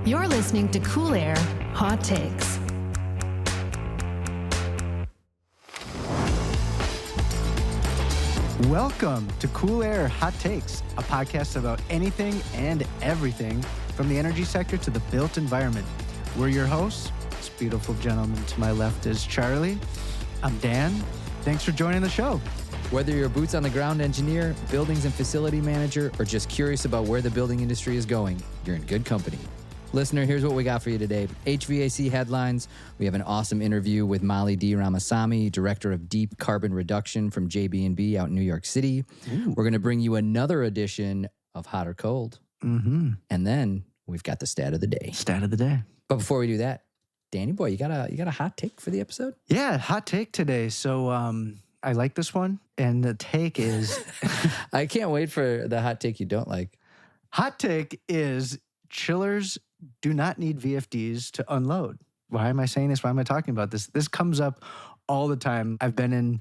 You're listening to Cool Air Hot Takes. Welcome to Cool Air Hot Takes, a podcast about anything and everything from the energy sector to the built environment. We're your hosts. This beautiful gentleman to my left is Charlie. I'm Dan. Thanks for joining the show. Whether you're a boots on the ground engineer, buildings and facility manager, or just curious about where the building industry is going, you're in good company. Listener, here's what we got for you today. HVAC headlines. We have an awesome interview with Dee-Ramasamy, Director of Deep Carbon Reduction from JB&B out in New York City. Ooh. We're going to bring you another edition of Hot or Cold. Mm-hmm. And then we've got the stat of the day. Stat of the day. But before we do that, Danny boy, you got a hot take for the episode? Yeah, hot take today. So I like this one. And the take is... I can't wait for the hot take you don't like. Hot take is chillers do not need VFDs to unload. Why am I saying this? Why am I talking about this? This comes up all the time. I've been in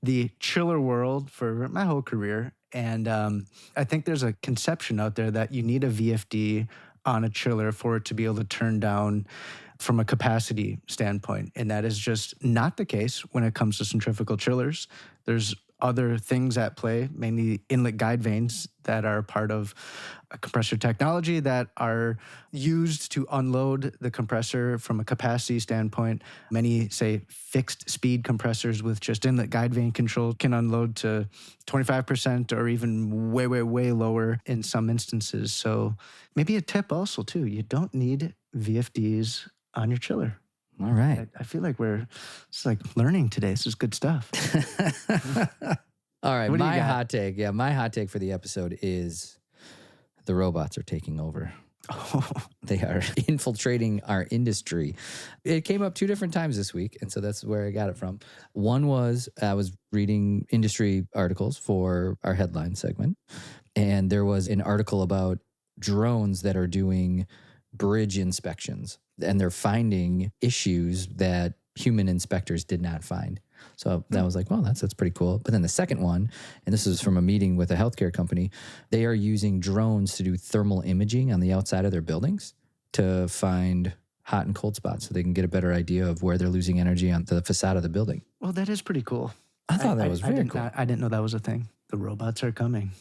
the chiller world for my whole career. And I think there's a conception out there that you need a VFD on a chiller for it to be able to turn down from a capacity standpoint. And that is just not the case when it comes to centrifugal chillers. There's other things at play, mainly inlet guide vanes that are part of a compressor technology that are used to unload the compressor from a capacity standpoint. Many say fixed speed compressors with just inlet guide vane control can unload to 25% or even way, way, way lower in some instances. So maybe a tip also too, you don't need VFDs on your chiller. All right. I feel like it's like learning today. This is good stuff. All right. My hot take. Yeah. My hot take for the episode is the robots are taking over. Oh. They are infiltrating our industry. It came up 2 different times this week. And so that's where I got it from. One was I was reading industry articles for our headline segment. And there was an article about drones that are doing bridge inspections. And they're finding issues that human inspectors did not find. So that was like, well, that's pretty cool. But then the second one, and this is from a meeting with a healthcare company, they are using drones to do thermal imaging on the outside of their buildings to find hot and cold spots so they can get a better idea of where they're losing energy on the facade of the building. Well, that is pretty cool. I thought that was very cool. I didn't know that was a thing. The robots are coming.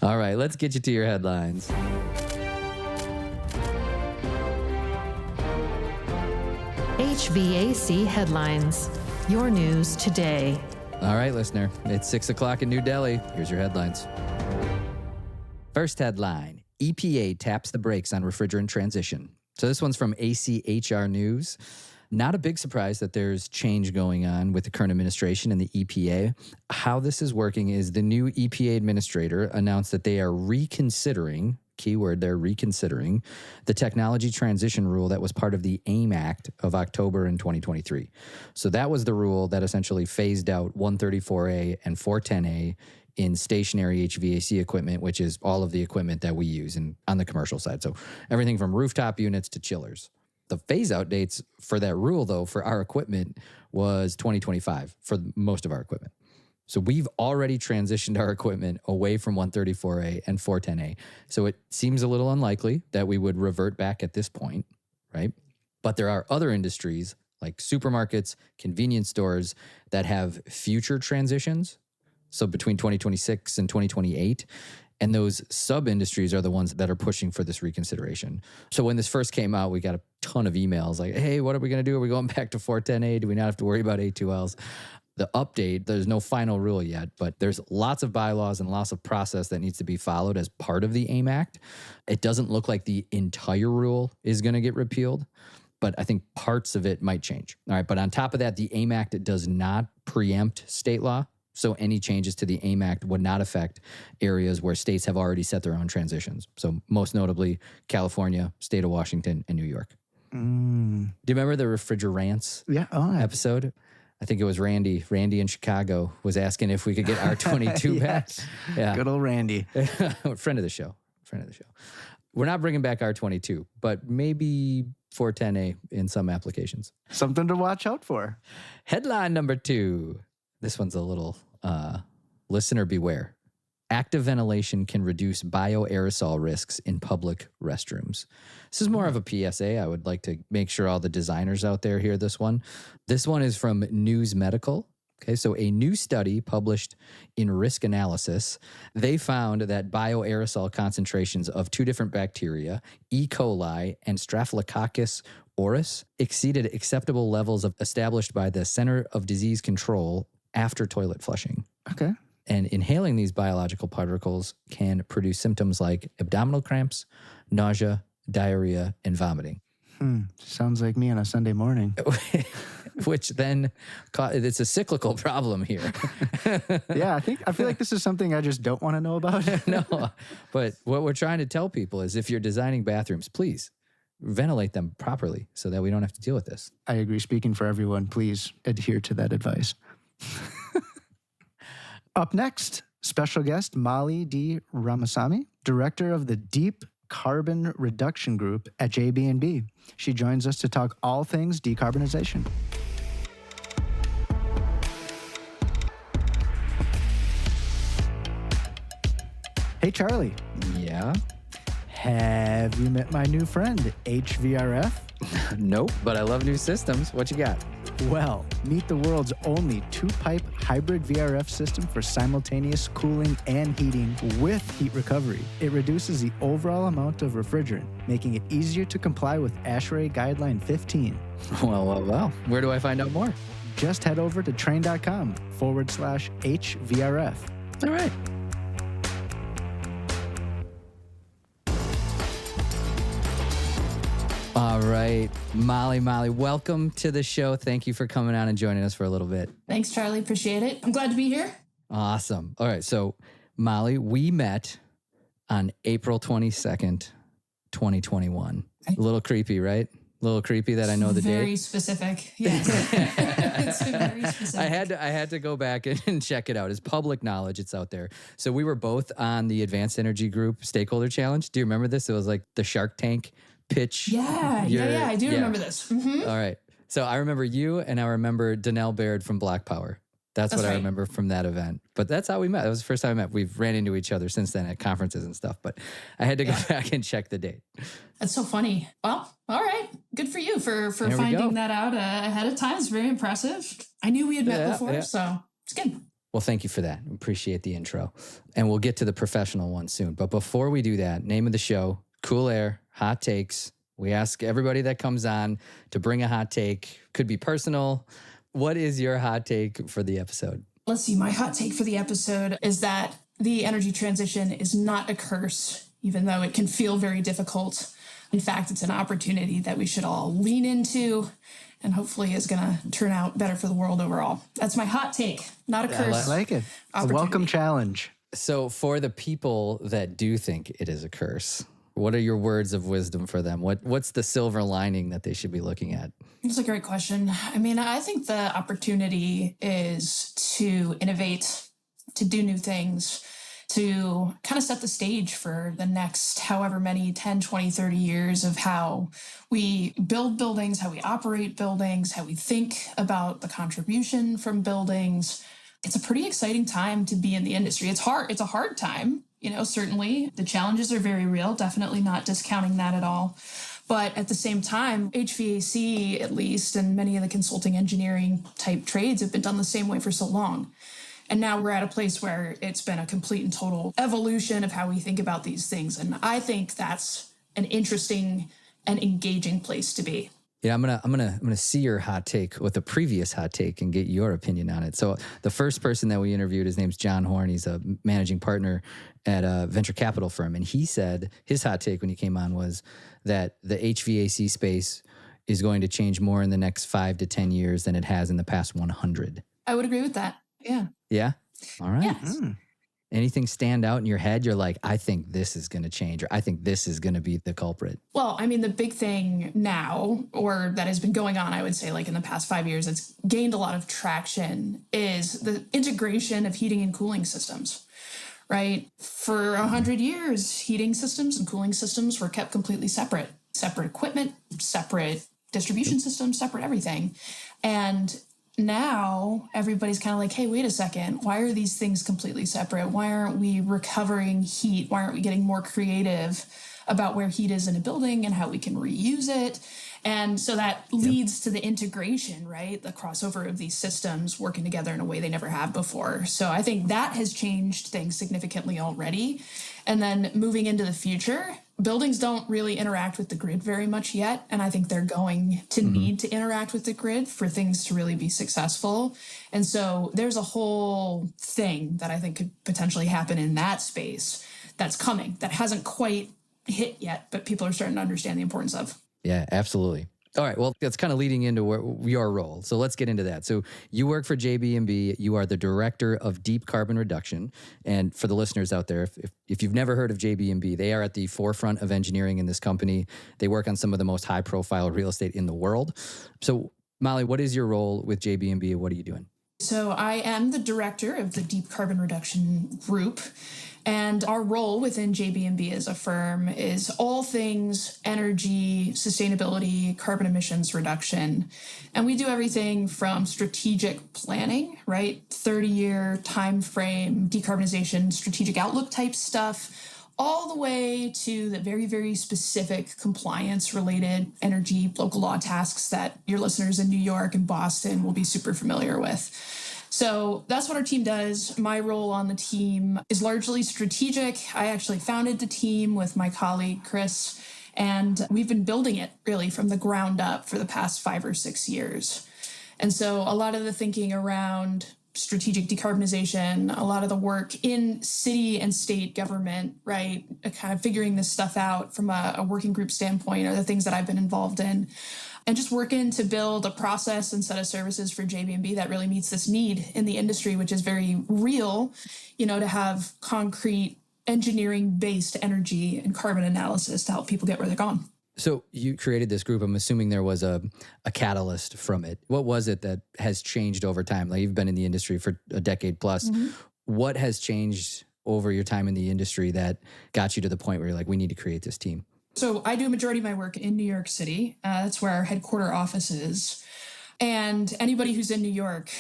All right, let's get you to your headlines. HVAC headlines. Your news today. All right, listener. It's 6 o'clock in New Delhi. Here's your headlines. First headline, EPA taps the brakes on refrigerant transition. So this one's from ACHR News. Not a big surprise that there's change going on with the current administration and the EPA. How this is working is the new EPA administrator announced that they are reconsidering, keyword, they're reconsidering the technology transition rule that was part of the AIM Act of October in 2023. So that was the rule that essentially phased out 134A and 410A in stationary HVAC equipment, which is all of the equipment that we use on the commercial side. So everything from rooftop units to chillers. The phase-out dates for that rule, though, for our equipment was 2025 for most of our equipment. So we've already transitioned our equipment away from 134A and 410A. So it seems a little unlikely that we would revert back at this point, right? But there are other industries like supermarkets, convenience stores that have future transitions. So between 2026 and 2028. And those sub-industries are the ones that are pushing for this reconsideration. So when this first came out, we got a ton of emails like, hey, what are we going to do? Are we going back to 410A? Do we not have to worry about A2Ls? The update, there's no final rule yet, but there's lots of bylaws and lots of process that needs to be followed as part of the AIM Act. It doesn't look like the entire rule is going to get repealed, but I think parts of it might change. All right, but on top of that, the AIM Act does not preempt state law. So any changes to the AIM Act would not affect areas where states have already set their own transitions. So most notably, California, state of Washington, and New York. Do you remember the refrigerants episode? I think it was Randy. Randy in Chicago was asking if we could get R22 back. Yeah. Good old Randy. Friend of the show. We're not bringing back R22, but maybe 410A in some applications. Something to watch out for. Headline number 2. This one's a little listener beware. active ventilation can reduce bioaerosol risks in public restrooms. This is more of a PSA. I would like to make sure all the designers out there hear this one. This one is from News Medical. Okay, so a new study published in Risk Analysis, they found that bioaerosol concentrations of two different bacteria, E. coli and Staphylococcus aureus, exceeded acceptable levels established by the Center of Disease Control after toilet flushing. Okay. And inhaling these biological particles can produce symptoms like abdominal cramps, nausea, diarrhea, and vomiting. Sounds like me on a Sunday morning. Which then, it's a cyclical problem here. Yeah, I feel like this is something I just don't want to know about. No, but what we're trying to tell people is if you're designing bathrooms, please ventilate them properly so that we don't have to deal with this. I agree. Speaking for everyone, please adhere to that advice. Up next, special guest Molly Dee-Ramasamy, director of the Deep Carbon Reduction Group at JB&B. She joins us to talk all things decarbonization. Hey, Charlie. Yeah? Have you met my new friend, HVRF? Nope, but I love new systems. What you got? Well, meet the world's only two-pipe hybrid VRF system for simultaneous cooling and heating with heat recovery. It reduces the overall amount of refrigerant, making it easier to comply with ASHRAE Guideline 15. Well. Where do I find out more? Just head over to train.com/HVRF. All right. All right, Molly, welcome to the show. Thank you for coming on and joining us for a little bit. Thanks, Charlie. Appreciate it. I'm glad to be here. Awesome. All right, so Molly, we met on April 22nd, 2021. A little creepy, right? A little creepy that I know the date. Very specific. Yes. It's very specific. I had to go back and check it out. It's public knowledge. It's out there. So we were both on the Advanced Energy Group Stakeholder Challenge. Do you remember this? It was like the Shark Tank pitch. Yeah. I do remember this. Mm-hmm. All right. So I remember you and I remember Danelle Baird from Black Power. That's what right. I remember from that event. But that's how we met. That was the first time we met. We've ran into each other since then at conferences and stuff. But I had to go back and check the date. That's so funny. Well, all right. Good for you for finding that out ahead of time. It's very impressive. I knew we had met before, so it's good. Well, thank you for that. Appreciate the intro. And we'll get to the professional one soon. But before we do that, name of the show, Cool Air, Hot Takes. We ask everybody that comes on to bring a hot take. Could be personal. What is your hot take for the episode? Let's see. My hot take for the episode is that the energy transition is not a curse, even though it can feel very difficult. In fact, it's an opportunity that we should all lean into and hopefully is going to turn out better for the world overall. That's my hot take. Not a curse. I like it. A welcome challenge. So for the people that do think it is a curse, what are your words of wisdom for them? What's the silver lining that they should be looking at? That's a great question. I mean, I think the opportunity is to innovate, to do new things, to kind of set the stage for the next however many 10, 20, 30 years of how we build buildings, how we operate buildings, how we think about the contribution from buildings. It's a pretty exciting time to be in the industry. It's hard. It's a hard time. Certainly the challenges are very real, definitely not discounting that at all. But at the same time, HVAC, at least, and many of the consulting engineering type trades have been done the same way for so long. And now we're at a place where it's been a complete and total evolution of how we think about these things. And I think that's an interesting and engaging place to be. Yeah, I'm gonna see your hot take with a previous hot take and get your opinion on it. So the first person that we interviewed, his name's John Horn. He's a managing partner at a venture capital firm, and he said his hot take when he came on was that the HVAC space is going to change more in the next 5 to 10 years than it has in the past 100. I would agree with that. Yeah. Yeah. All right. Yes. Anything stand out in your head? You're like, I think this is going to change, or I think this is going to be the culprit. Well, I mean, the big thing now, or that has been going on, I would say, like in the past 5 years, it's gained a lot of traction, is the integration of heating and cooling systems, right? For 100 years, heating systems and cooling systems were kept completely separate equipment, separate distribution systems, separate everything. And now everybody's kind of like, hey, wait a second. Why are these things completely separate? Why aren't we recovering heat? Why aren't we getting more creative about where heat is in a building and how we can reuse it? And so that leads to the integration, right? The crossover of these systems working together in a way they never have before. So I think that has changed things significantly already. And then moving into the future, buildings don't really interact with the grid very much yet. And I think they're going to need to interact with the grid for things to really be successful. And so there's a whole thing that I think could potentially happen in that space that's coming, that hasn't quite hit yet, but people are starting to understand the importance of. Yeah, absolutely. All right. Well, that's kind of leading into your role. So let's get into that. So you work for JB&B. You are the director of deep carbon reduction. And for the listeners out there, if you've never heard of JB&B, they are at the forefront of engineering in this company. They work on some of the most high profile real estate in the world. So Molly, what is your role with JB&B? What are you doing? So I am the director of the Deep Carbon Reduction Group. And our role within JB&B as a firm is all things energy, sustainability, carbon emissions reduction. And we do everything from strategic planning, right? 30-year time frame, decarbonization, strategic outlook type stuff, all the way to the very, very specific compliance-related energy local law tasks that your listeners in New York and Boston will be super familiar with. So that's what our team does. My role on the team is largely strategic. I actually founded the team with my colleague, Chris, and we've been building it really from the ground up for the past 5 or 6 years. And so a lot of the thinking around strategic decarbonization, a lot of the work in city and state government, right, kind of figuring this stuff out from a working group standpoint are the things that I've been involved in. And just working to build a process and set of services for JB&B that really meets this need in the industry, which is very real, to have concrete engineering-based energy and carbon analysis to help people get where they're going. So you created this group. I'm assuming there was a catalyst from it. What was it that has changed over time? Like, you've been in the industry for a decade plus. Mm-hmm. What has changed over your time in the industry that got you to the point where you're like, we need to create this team? So I do a majority of my work in New York City. That's where our headquarter office is. And anybody who's in New York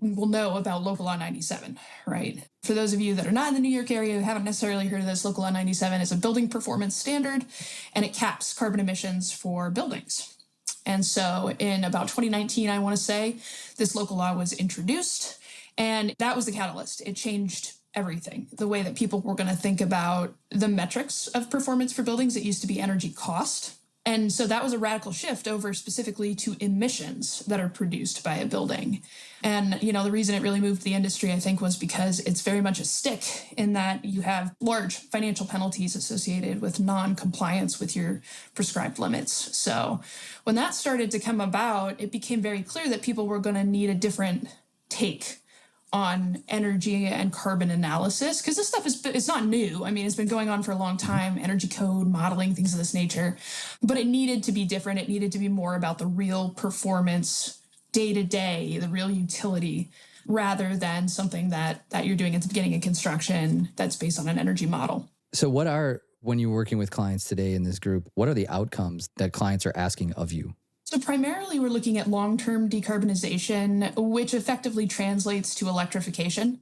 will know about Local Law 97, right? For those of you that are not in the New York area who haven't necessarily heard of this, Local Law 97 is a building performance standard, and it caps carbon emissions for buildings. And so in about 2019, I want to say, this local law was introduced, and that was the catalyst. It changed everything. The way that people were going to think about the metrics of performance for buildings, it used to be energy cost. And so that was a radical shift over specifically to emissions that are produced by a building. And, the reason it really moved the industry, I think, was because it's very much a stick in that you have large financial penalties associated with non-compliance with your prescribed limits. So when that started to come about, it became very clear that people were going to need a different take on energy and carbon analysis, because this stuff it's not new. I mean, it's been going on for a long time, energy code, modeling, things of this nature, but it needed to be different. It needed to be more about the real performance day to day, the real utility, rather than something that you're doing at the beginning of construction that's based on an energy model. So when you're working with clients today in this group, what are the outcomes that clients are asking of you? So primarily, we're looking at long-term decarbonization, which effectively translates to electrification.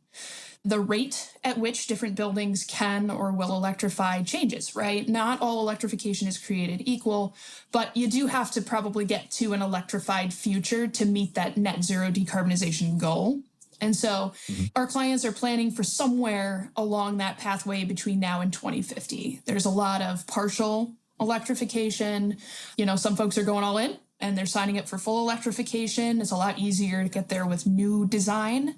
The rate at which different buildings can or will electrify changes, right? Not all electrification is created equal, but you do have to probably get to an electrified future to meet that net zero decarbonization goal. And so our clients are planning for somewhere along that pathway between now and 2050. There's a lot of partial electrification. Some folks are going all in and they're signing up for full electrification. It's a lot easier to get there with new design.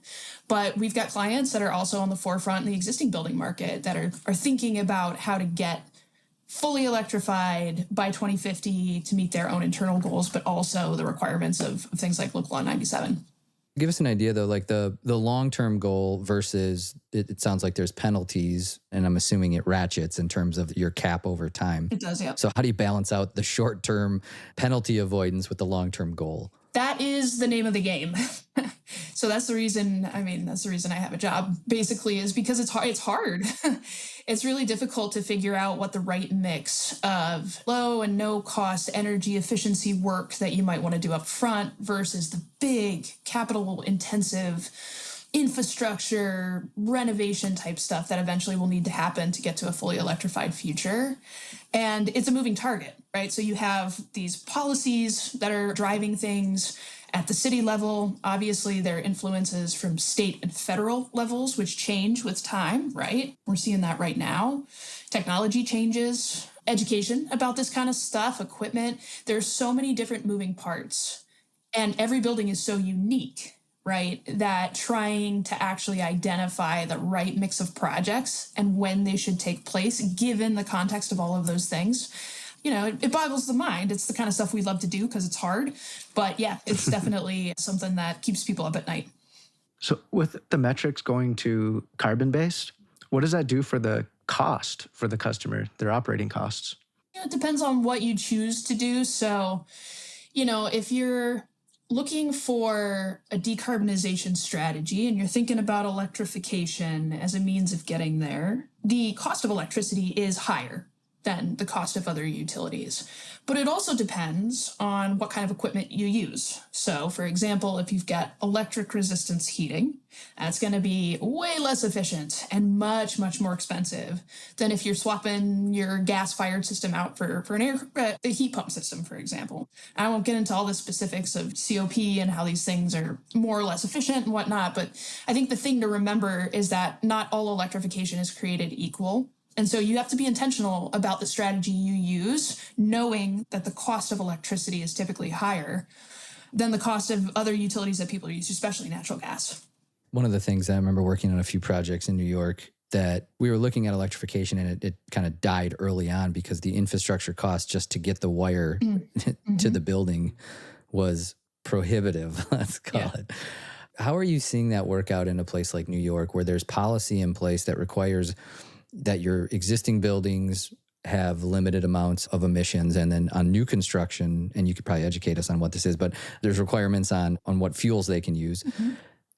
But we've got clients that are also on the forefront in the existing building market that are thinking about how to get fully electrified by 2050 to meet their own internal goals, but also the requirements of things like Local Law 97. Give us an idea, though, like the long-term goal versus it sounds like there's penalties, and I'm assuming it ratchets in terms of your cap over time. It does, yeah. So how do you balance out the short-term penalty avoidance with the long-term goal? That is the name of the game. So that's the reason, that's the reason I have a job, basically, is because it's hard. It's hard. It's really difficult to figure out what the right mix of low and no cost energy efficiency work that you might want to do up front versus the big capital intensive infrastructure renovation type stuff that eventually will need to happen to get to a fully electrified future. And it's a moving target, right? So you have these policies that are driving things at the city level. Obviously, there are influences from state and federal levels, which change with time, right? We're seeing that right now. Technology changes, education about this kind of stuff, equipment. There's so many different moving parts, and every building is so unique, right? That trying to actually identify the right mix of projects and when they should take place, given the context of all of those things, it boggles the mind. It's the kind of stuff we love to do because it's hard. But yeah, it's definitely something that keeps people up at night. So with the metrics going to carbon-based, what does that do for the cost for the customer, their operating costs? It depends on what you choose to do. So, if you're looking for a decarbonization strategy and you're thinking about electrification as a means of getting there, the cost of electricity is higher than the cost of other utilities. But it also depends on what kind of equipment you use. So, for example, if you've got electric resistance heating, that's going to be way less efficient and much, much more expensive than if you're swapping your gas-fired system out for a heat pump system, for example. I won't get into all the specifics of COP and how these things are more or less efficient and whatnot, but I think the thing to remember is that not all electrification is created equal. And so you have to be intentional about the strategy you use, knowing that the cost of electricity is typically higher than the cost of other utilities that people use, especially natural gas. One of the things I remember working on a few projects in New York that we were looking at electrification, and it kind of died early on because the infrastructure cost just to get the wire to the building was prohibitive, let's call it. How are you seeing that work out in a place like New York where there's policy in place that requires that your existing buildings have limited amounts of emissions, and then on new construction, and you could probably educate us on what this is, but there's requirements on what fuels they can use.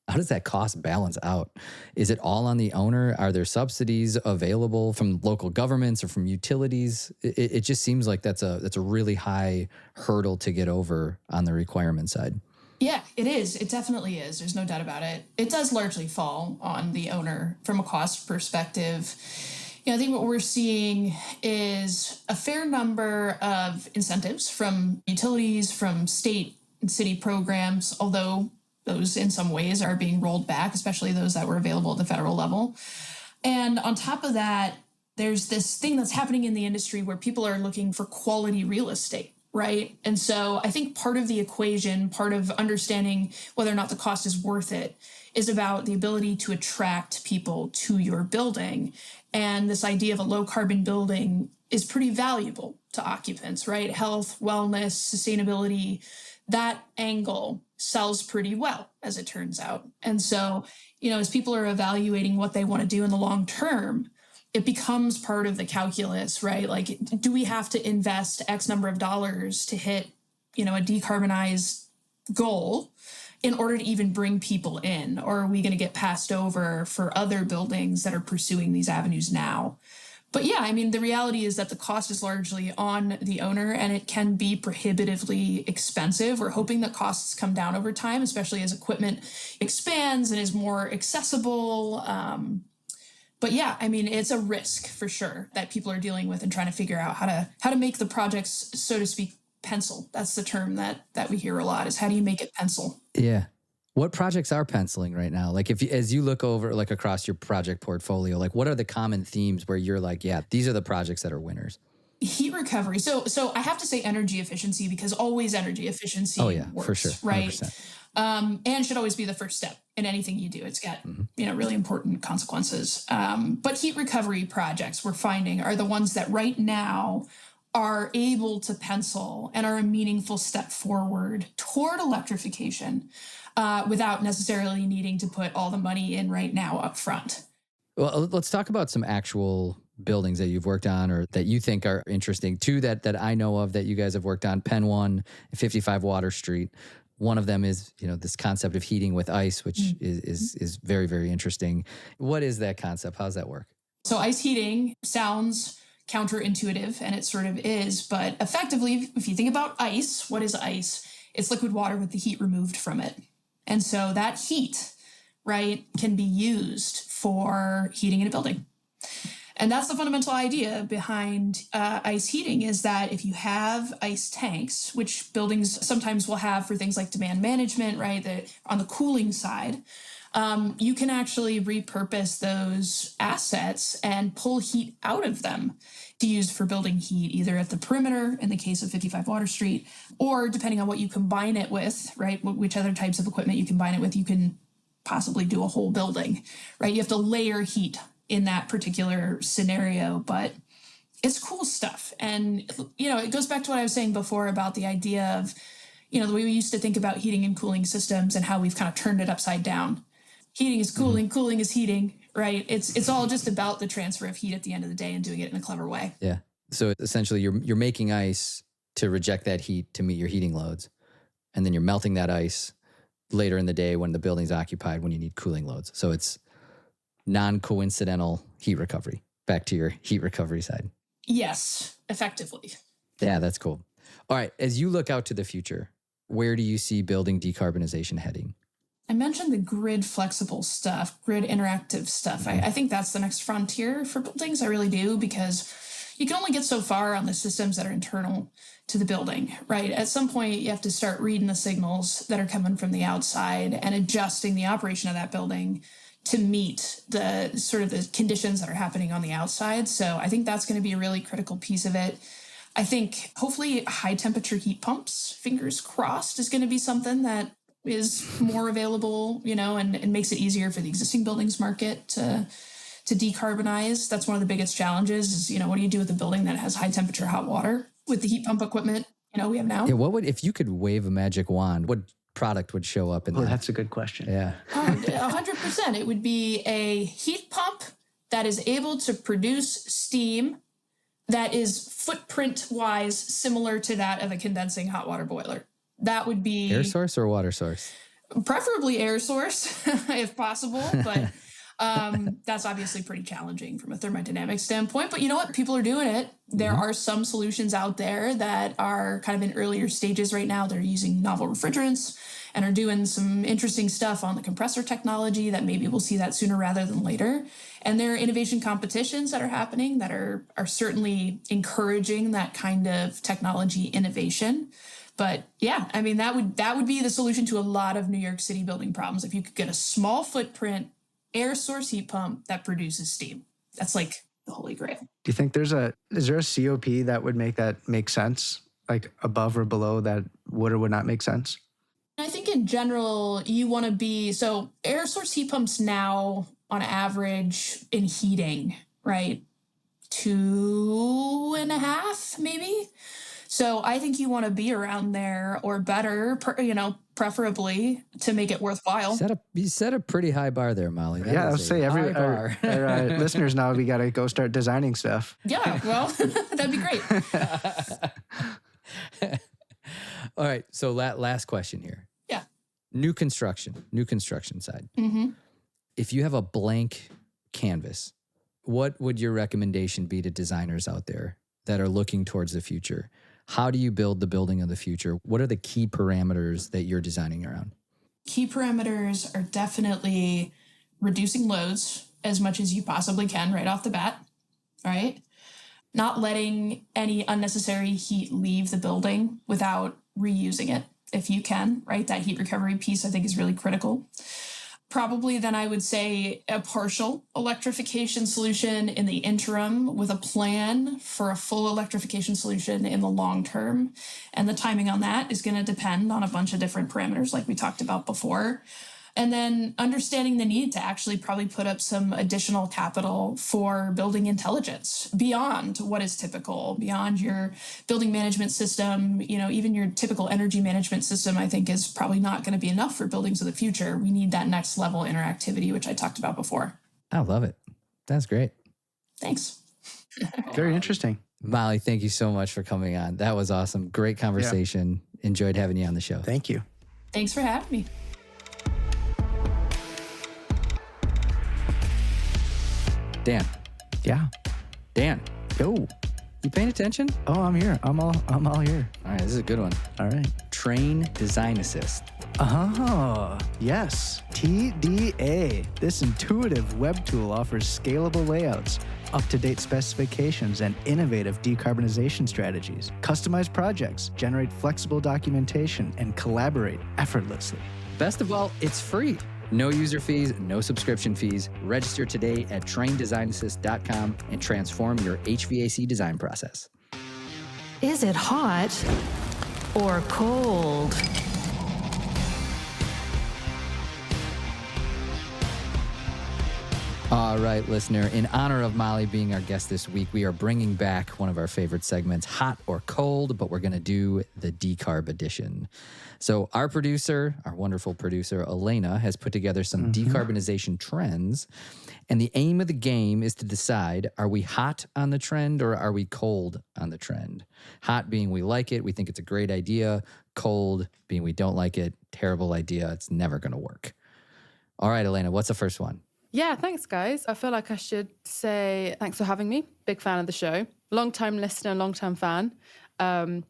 How does that cost balance out? Is it all on the owner? Are there subsidies available from local governments or from utilities? It just seems like that's a really high hurdle to get over on the requirement side. Yeah, it is. It definitely is. There's no doubt about it. It does largely fall on the owner from a cost perspective. I think what we're seeing is a fair number of incentives from utilities, from state and city programs, although those in some ways are being rolled back, especially those that were available at the federal level. And on top of that, there's this thing that's happening in the industry where people are looking for quality real estate. Right. And so I think part of the equation, part of understanding whether or not the cost is worth it, is about the ability to attract people to your building. And this idea of a low carbon building is pretty valuable to occupants, right? Health, wellness, sustainability, that angle sells pretty well, as it turns out. And so, as people are evaluating what they want to do in the long term, it becomes part of the calculus, right? Like, do we have to invest X number of dollars to hit, a decarbonized goal in order to even bring people in? Or are we going to get passed over for other buildings that are pursuing these avenues now? But yeah, the reality is that the cost is largely on the owner, and it can be prohibitively expensive. We're hoping that costs come down over time, especially as equipment expands and is more accessible. But yeah, it's a risk for sure that people are dealing with and trying to figure out how to make the projects, so to speak, pencil. That's the term that we hear a lot, is how do you make it pencil? Yeah. What projects are penciling right now? Like, as you look over like across your project portfolio, like what are the common themes where you're like, yeah, these are the projects that are winners? Heat recovery. So I have to say energy efficiency, because always energy efficiency works, for sure. 100%. Right? And should always be the first step in anything you do. It's got, really important consequences. But heat recovery projects, we're finding, are the ones that right now are able to pencil and are a meaningful step forward toward electrification without necessarily needing to put all the money in right now up front. Well, let's talk about some actual buildings that you've worked on or that you think are interesting. Two that I know of that you guys have worked on: Penn 1, 55 Water Street. One of them is, this concept of heating with ice, which is very, very interesting. What is that concept? How does that work? So ice heating sounds counterintuitive, and it sort of is, but effectively, if you think about ice, what is ice? It's liquid water with the heat removed from it. And so that heat, right, can be used for heating in a building. And that's the fundamental idea behind ice heating, is that if you have ice tanks, which buildings sometimes will have for things like demand management, right, on the cooling side, you can actually repurpose those assets and pull heat out of them to use for building heat, either at the perimeter in the case of 55 Water Street, or depending on what you combine it with, right, which other types of equipment you combine it with, you can possibly do a whole building, right? You have to layer heat in that particular scenario, but it's cool stuff. And, it goes back to what I was saying before about the idea of, the way we used to think about heating and cooling systems and how we've kind of turned it upside down. Heating is cooling, cooling is heating, right? It's all just about the transfer of heat at the end of the day and doing it in a clever way. Yeah. So essentially you're making ice to reject that heat to meet your heating loads. And then you're melting that ice later in the day when the building's occupied, when you need cooling loads. So it's non-coincidental heat recovery. Back to your heat recovery side. Yes, effectively. Yeah, that's cool. All right. As you look out to the future, where do you see building decarbonization heading? I mentioned the grid flexible stuff, grid interactive stuff. I think that's the next frontier for buildings. I really do, because you can only get so far on the systems that are internal to the building, right? At some point, you have to start reading the signals that are coming from the outside and adjusting the operation of that building to meet the sort of the conditions that are happening on the outside. So I think that's going to be a really critical piece of it. I think hopefully high temperature heat pumps, fingers crossed, is going to be something that is more available, and makes it easier for the existing buildings market to decarbonize. That's one of the biggest challenges is, what do you do with a building that has high temperature hot water with the heat pump equipment, we have now? Yeah, if you could wave a magic wand, what product would show up in that? That's a good question. Yeah. 100%. It would be a heat pump that is able to produce steam that is footprint-wise similar to that of a condensing hot water boiler. That would be... Air source or water source? Preferably air source, if possible, but that's obviously pretty challenging from a thermodynamic standpoint. But you know what? People are doing it. There are some solutions out there that are kind of in earlier stages right now. They're using novel refrigerants and are doing some interesting stuff on the compressor technology that maybe we'll see that sooner rather than later. And there are innovation competitions that are happening that are certainly encouraging that kind of technology innovation. But yeah, I mean, that would be the solution to a lot of New York City building problems. If you could get a small footprint air source heat pump that produces steam, that's like the holy grail. Do you think is there a COP that would make sense, like above or below that would or would not make sense? I think in general, you want to be, so air source heat pumps now on average in heating, right? 2.5 maybe. So I think you want to be around there or better, preferably to make it worthwhile. You set a pretty high bar there, Molly. I would say our listeners now, we got to go start designing stuff. Yeah, well, that'd be great. All right. So last question here. Yeah. New construction side. Mm-hmm. If you have a blank canvas, what would your recommendation be to designers out there that are looking towards the future? How do you build the building of the future? What are the key parameters that you're designing around? Key parameters are definitely reducing loads as much as you possibly can right off the bat, right? Not letting any unnecessary heat leave the building without reusing it if you can, right? That heat recovery piece I think is really critical. Probably then I would say a partial electrification solution in the interim with a plan for a full electrification solution in the long term. And the timing on that is going to depend on a bunch of different parameters like we talked about before. And then understanding the need to actually probably put up some additional capital for building intelligence beyond what is typical, beyond your building management system, even your typical energy management system, I think is probably not going to be enough for buildings of the future. We need that next level interactivity, which I talked about before. I love it. That's great. Thanks. Very interesting. Molly, thank you so much for coming on. That was awesome. Great conversation. Yeah. Enjoyed having you on the show. Thank you. Thanks for having me. Dan. Yeah. Dan, Yo. you paying attention? Oh, I'm here. I'm all here. All right, this is a good one. All right. Train Design Assist. Oh, yes. TDA. This intuitive web tool offers scalable layouts, up-to-date specifications, and innovative decarbonization strategies. Customize projects, generate flexible documentation, and collaborate effortlessly. Best of all, it's free. No user fees, no subscription fees. Register today at traindesignassist.com and transform your HVAC design process. Is it hot or cold? All right, listener, in honor of Molly being our guest this week, we are bringing back one of our favorite segments, Hot or Cold, but we're going to do the decarb edition. So our producer, our wonderful producer, Elena, has put together some decarbonization trends. And the aim of the game is to decide, are we hot on the trend or are we cold on the trend? Hot being we like it, we think it's a great idea. Cold being we don't like it, terrible idea, it's never going to work. All right, Elena, what's the first one? Yeah, thanks, guys. I feel like I should say thanks for having me. Big fan of the show. Long-time listener, long-time fan.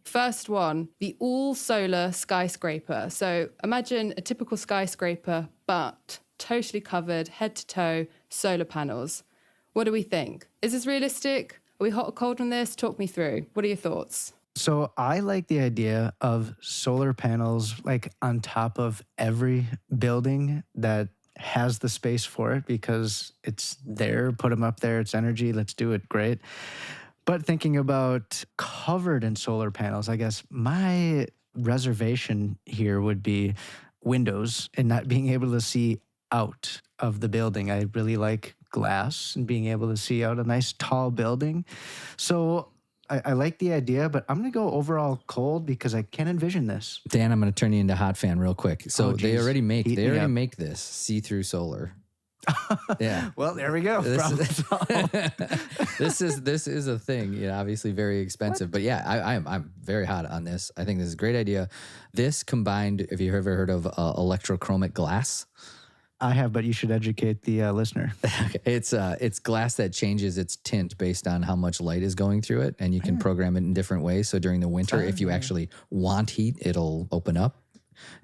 First one, the all-solar skyscraper. So imagine a typical skyscraper, but totally covered, head to toe, solar panels. What do we think? Is this realistic? Are we hot or cold on this? Talk me through. What are your thoughts? So I like the idea of solar panels like on top of every building that has the space for it because it's there, put them up there, it's energy, let's do it, great. But thinking about covered in solar panels, I guess my reservation here would be windows and not being able to see out of the building. I really like glass and being able to see out a nice tall building. So I like the idea, but I'm going to go overall cold because I can't envision this. Dan, I'm going to turn you into hot fan real quick. So they geez. already make Heat me up. this see-through solar. Yeah. Well, there we go. Problem solved. This is a thing. You know, obviously very expensive, but yeah, I'm very hot on this. I think this is a great idea. This combined, have you ever heard of electrochromic glass? I have, but you should educate the listener. It's glass that changes its tint based on how much light is going through it, and you can program it in different ways. So during the winter, if you actually want heat, it'll open up,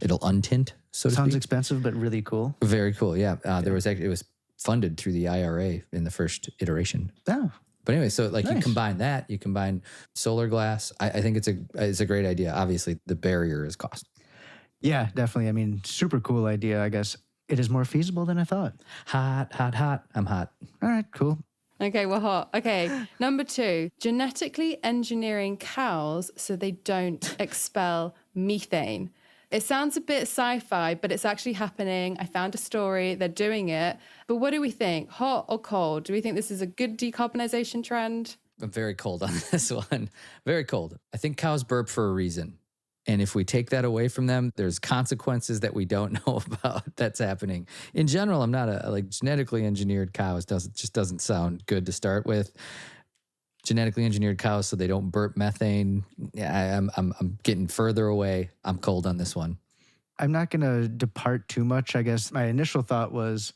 it'll untint. So to Sounds speak. expensive, but really cool. Very cool. Yeah, it was funded through the IRA in the first iteration. Oh. But anyway, so like Nice. you combine solar glass. I think it's a great idea. Obviously, the barrier is cost. Yeah, definitely. I mean, super cool idea, I guess. It is more feasible than I thought. Hot. I'm hot. All right, cool. Okay, we're hot. Okay, number 2, genetically engineering cows so they don't expel methane. It sounds a bit sci-fi, but it's actually happening. I found a story, they're doing it. But what do we think? Hot or cold? Do we think this is a good decarbonization trend? I'm very cold on this one. Very cold. I think cows burp for a reason. And if we take that away from them, there's consequences that we don't know about that's happening. In general, I'm not genetically engineered cows just doesn't sound good to start with. Genetically engineered cows so they don't burp methane. Yeah, I'm getting further away. I'm cold on this one. I'm not going to depart too much. I guess my initial thought was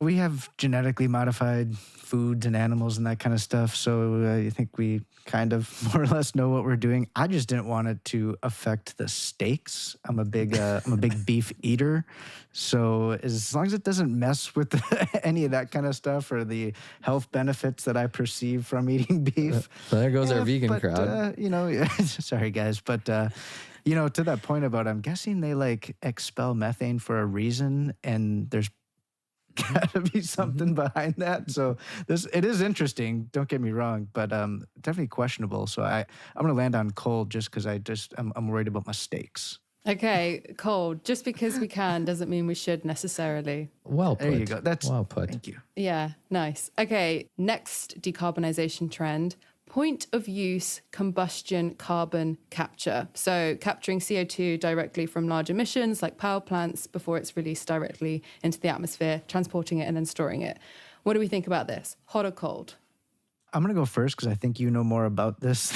we have genetically modified foods and animals and that kind of stuff. So I think we kind of more or less know what we're doing. I just didn't want it to affect the steaks. I'm a big beef eater. So as long as it doesn't mess with any of that kind of stuff or the health benefits that I perceive from eating beef. So there goes our vegan crowd. Sorry guys, but to that point about, I'm guessing they expel methane for a reason, and there's gotta be something behind that. So it is interesting, don't get me wrong, but definitely questionable. So I'm gonna land on cold just because I'm worried about my steaks. Okay, cold. Just because we can doesn't mean we should necessarily. Well put. There you go. That's well put. Thank you. Yeah, nice. Okay, next decarbonization trend, point of use combustion carbon capture. So capturing CO2 directly from large emissions like power plants before it's released directly into the atmosphere, transporting it and then storing it. What do we think about this? Hot or cold? I'm going to go first because I think you know more about this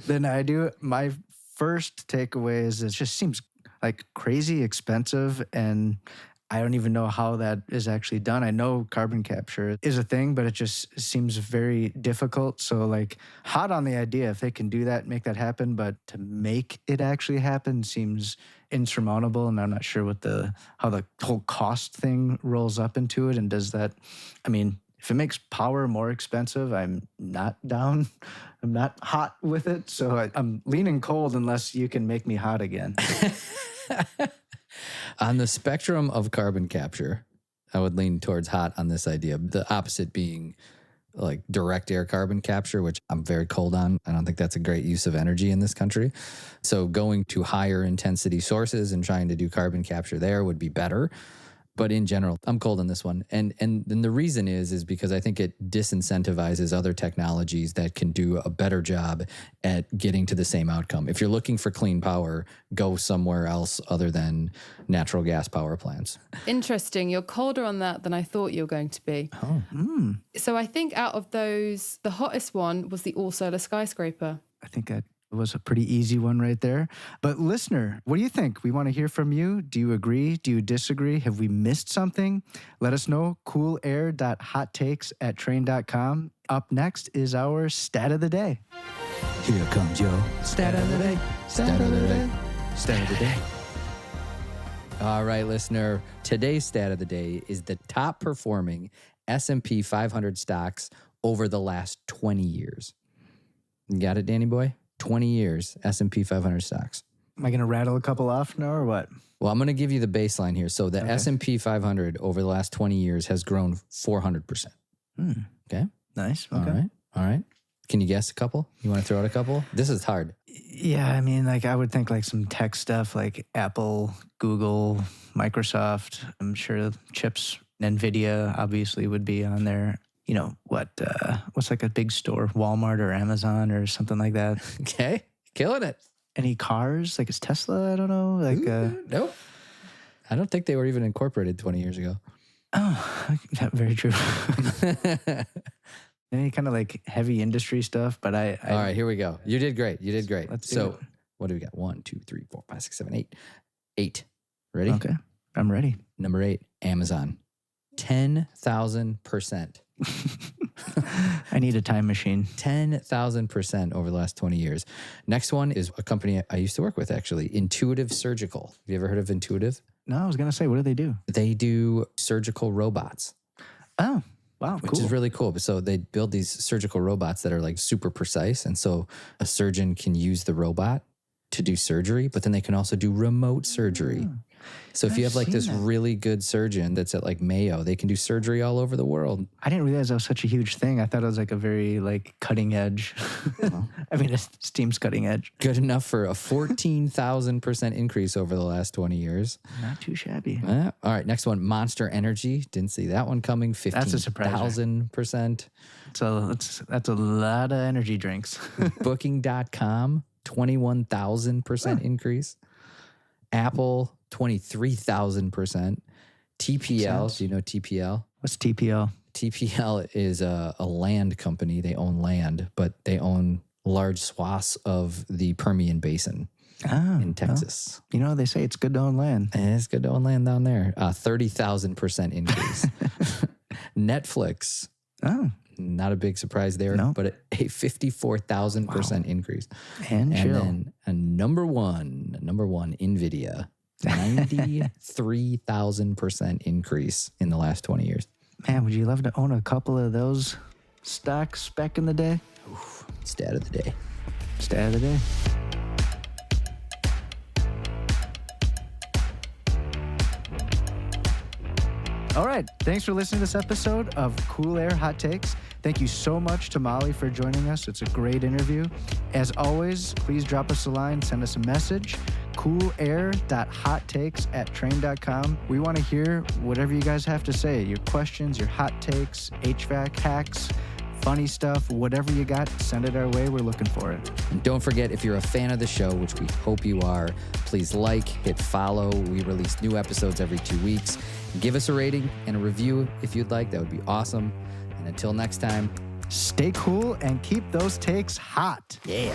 than I do. My first takeaway is it just seems like crazy expensive, and I don't even know how that is actually done. I know carbon capture is a thing, but it just seems very difficult. So like hot on the idea if they can do that, make that happen, but to make it actually happen seems insurmountable. And I'm not sure how the whole cost thing rolls up into it. And does that, I mean, if it makes power more expensive, I'm not down. I'm not hot with it. So I'm leaning cold unless you can make me hot again. On the spectrum of carbon capture, I would lean towards hot on this idea. The opposite being like direct air carbon capture, which I'm very cold on. I don't think that's a great use of energy in this country. So going to higher intensity sources and trying to do carbon capture there would be better. But in general, I'm cold on this one. And then the reason is because I think it disincentivizes other technologies that can do a better job at getting to the same outcome. If you're looking for clean power, go somewhere else other than natural gas power plants. Interesting. You're colder on that than I thought you were going to be. Oh. So I think out of those, the hottest one was the all-solar skyscraper. I think that was a pretty easy one right there. But listener, what do you think? We want to hear from you. Do you agree? Do you disagree? Have we missed something? Let us know. coolair.hottakes@train.com. Up next is our stat of the day. Here comes your Stat of the day. Stat of the day. Stat of the day. All right, listener. Today's stat of the day is the top performing S&P 500 stocks over the last 20 years. You got it, Danny boy? 20 years, S&P 500 stocks. Am I going to rattle a couple off now or what? Well, I'm going to give you the baseline here. So the S&P 500 over the last 20 years has grown 400%. Okay? Nice. Okay. All right. Can you guess a couple? You want to throw out a couple? This is hard. Yeah, I mean, like I would think like some tech stuff like Apple, Google, Microsoft. I'm sure chips, NVIDIA obviously would be on there. You know, what's like a big store, Walmart or Amazon or something like that. Okay. Killing it. Any cars? Like is Tesla? I don't know. Like, nope. I don't think they were even incorporated 20 years ago. Oh, very true. Any kind of like heavy industry stuff, but I All right, here we go. You did great. Let's do So it. what do we got? 1, 2, 3, 4, 5, 6, 7, 8. 8. Ready? Okay, I'm ready. Number 8, Amazon. 10,000%. I need a time machine. 10,000% over the last 20 years. Next one is a company I used to work with, actually, Intuitive Surgical. Have you ever heard of Intuitive? No, I was going to say, what do they do? They do surgical robots. Oh, wow, Which cool. is really cool. So they build these surgical robots that are like super precise. And so a surgeon can use the robot to do surgery, but then they can also do remote surgery. So if you I've have like this seen that. really good surgeon that's at like Mayo, they can do surgery all over the world. I didn't realize that was such a huge thing. I thought it was like a very like cutting edge. I mean, it seems cutting edge. Good enough for a 14,000% increase over the last 20 years. Not too shabby. All right, next one, Monster Energy. Didn't see that one coming. That's a surprise. 15,000%. So that's a lot of energy drinks. Booking.com, 21,000% increase. Apple, 23,000%. TPL, do you know TPL? What's TPL? TPL is a land company. They own land, but they own large swaths of the Permian Basin in Texas. You know, they say it's good to own land. And it's good to own land down there. 30,000% increase. Netflix. Oh, Not a big surprise there, No. but a 54,000% increase. and chill. then a number one, NVIDIA, 93,000% increase in the last 20 years. Man, would you love to own a couple of those stocks back in the day? Stat of the day. Stat of the day. All right. Thanks for listening to this episode of Cool Air Hot Takes. Thank you so much to Molly for joining us. It's a great interview. As always, please drop us a line, send us a message. coolair.hottakes@train.com. We want to hear whatever you guys have to say. Your questions, your hot takes, HVAC hacks, funny stuff, whatever you got, send it our way. We're looking for it. And don't forget, if you're a fan of the show, which we hope you are, please like, hit follow. We release new episodes every 2 weeks. Give us a rating and a review if you'd like. That would be awesome. And until next time, Stay cool and keep those takes hot. yeah.